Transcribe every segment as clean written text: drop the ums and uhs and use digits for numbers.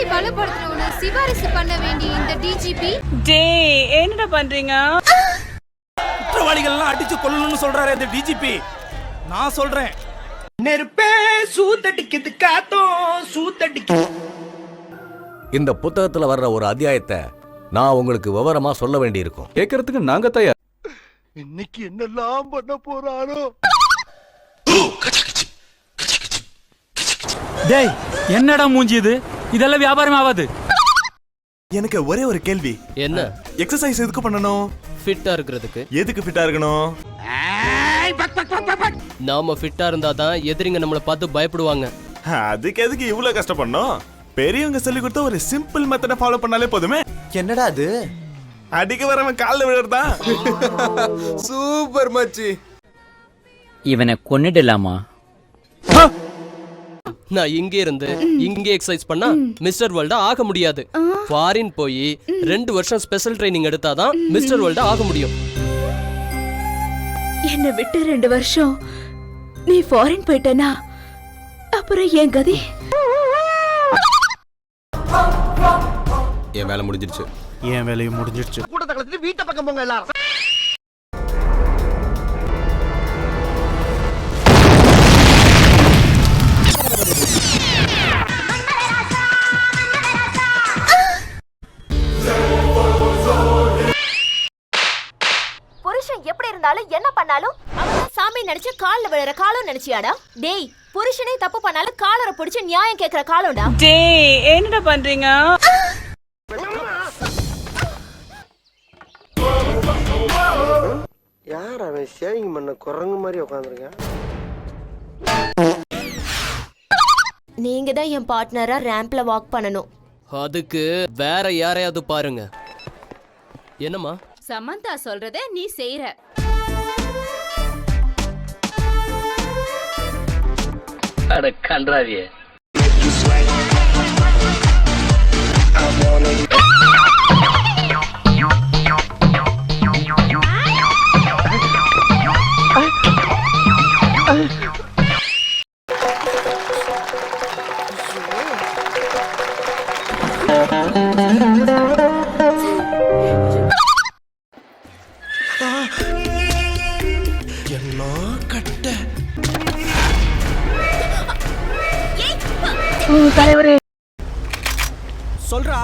இப்படி பலப்படுத்தணும்னு சிபாரிசு பண்ண வேண்டிய இந்த டிஜிபி என்னடா பண்றீங்க? குற்றவாளிகள் எல்லாம் அடிச்சு கொல்லணும்னு சொல்றாரு இந்த டிஜிபி. நான் சொல்றேன், நெருப்பே சூத்தடிக்குது, காத்தும் சூத்தடிக்குது. இந்த புத்தகத்துல வர்ற ஒரு அத்தியாயத்தை நான் உங்களுக்கு விவரமா சொல்ல வேண்டி இருக்கும். கேட்கறதுக்கு நாங்க தயார். இன்னைக்கு என்னெல்லாம் பண்ண போறாரோ? டேய், என்னடா மூஞ்சி இது? இதெல்லாம் வியாபாரம் ஆகாது. எனக்கு ஒரே ஒரு கேள்வி. என்ன? எக்ஸசைஸ் எதுக்கு பண்ணணும்? ஃபிட்டா இருக்கிறதுக்கு. எதுக்கு ஃபிட்டா இருக்கணும்? நாம ஃபிட்டா இருந்தாதான் எதிரிங்க நம்மளை பார்த்து பயப்படுவாங்க. அதுக்கு எதுக்கு இவ்வளவு கஷ்டப்படணும்? பெரியவங்க சொல்லி கொடுத்த ஒரு சிம்பிள் மெத்தட ஃபாலோ பண்ணாலே போதுமே. என்னடா அது? அடிக்க வரவன் கால்ல விழுறதா? சூப்பர் மச்சி. இவனை கொன்னிடலாமா? நான் இங்க இருந்து இங்க எக்ஸசைஸ் பண்ணா மிஸ்டர் வேர்ல்டா ஆக முடியாது. ஃபாரின் போய் 2 வருஷம் ஸ்பெஷல் ட்ரைனிங் எடுத்தாதான் மிஸ்டர் வேர்ல்டா ஆக முடியும். என்ன விட்டு 2 வருஷம் நீ ஃபாரின் போயிட்டனா அப்புறம் என் கதி? என் வேலை முடிஞ்சிருச்சு. என் வேலையும் முடிஞ்சிருச்சு. கூட்டத்தை கலத்திட்டு வீட்டை பக்கம் போங்க எல்லாரும். புருஷன் எப்படி இருந்தாலும் என்ன பண்ணாலும் அவன் சாமி நினைச்சு கால்ல விழுற காலம் நினைச்சியாடா? டேய், புருஷனே தப்பு பண்ணாலும் காலரை பிடிச்சு நியாயம் கேக்குற காலம்டா. என்னடா பண்றீங்க? யார் அவன் ஷேவிங் பண்ண குரங்கு மாதிரி உட்காந்துருக்கேன்? நீங்க தான் என் பார்ட்னரா ரேம்ப்ல வாக் பண்ணணும். அதுக்கு வேற யாரையாவது பாருங்க. என்னம்மா? சமந்தா சொல்றத நீ செய்யற. அட கன்றாவியே. தலைவரே சொல்றா.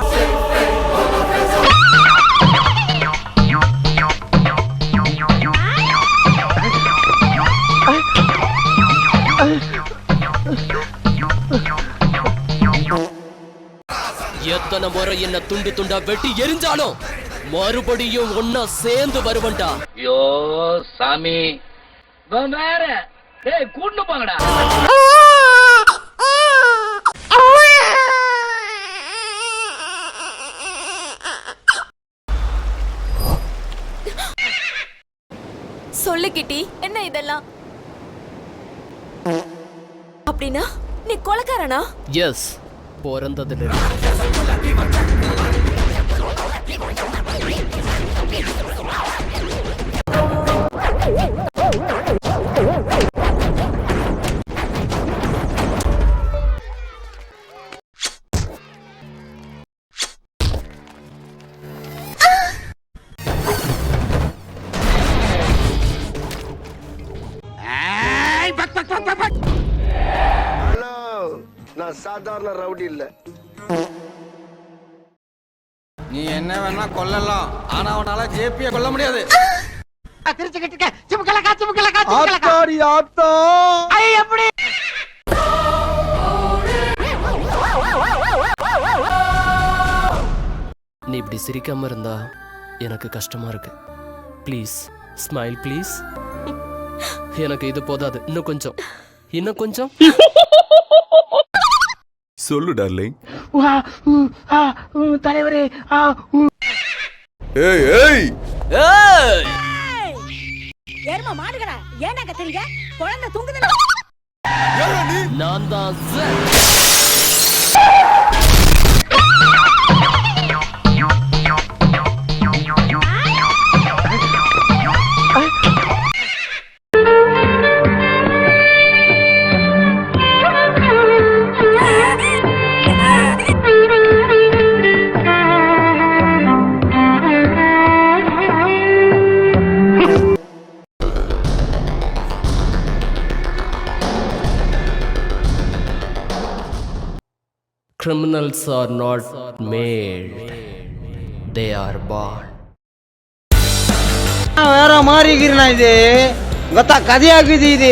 எத்தனை முறை என்ன துண்டு துண்டா வெட்டி எரிஞ்சாலும் மறுபடியும் ஒன்னா சேர்ந்து வருவன்டா. ஐயோ சாமி, வேற கூட்டு போங்கடா. சொல்லு கிட்டி, என்ன இதெல்லாம்? அப்படின்னா நீ கொலைக்காரனா? எஸ், பிறந்ததுல நான் சாதாரண ரவுடி இல்ல. நீ என்ன வேணா கொல்லலாம், ஆனா அவனால ஜேபியை கொல்ல முடியாது. நீ இப்படி சிரிக்காம இருந்தா எனக்கு கஷ்டமா இருக்கு. Please smile please. எனக்கு இது போதாது, இன்னும் கொஞ்சம், இன்னும் கொஞ்சம். சொல்லு டார்லிங். தலைவரே. ஏய் ஏய் ஏய், ஏர்மா மாடுகடா, ஏன்டா கத்துறீங்க? குழந்தை தூங்குதுடா. நான் தான் criminals are not made, they are born. வேற மாதிரி இருக்கிறா இது கதையாக்குது இது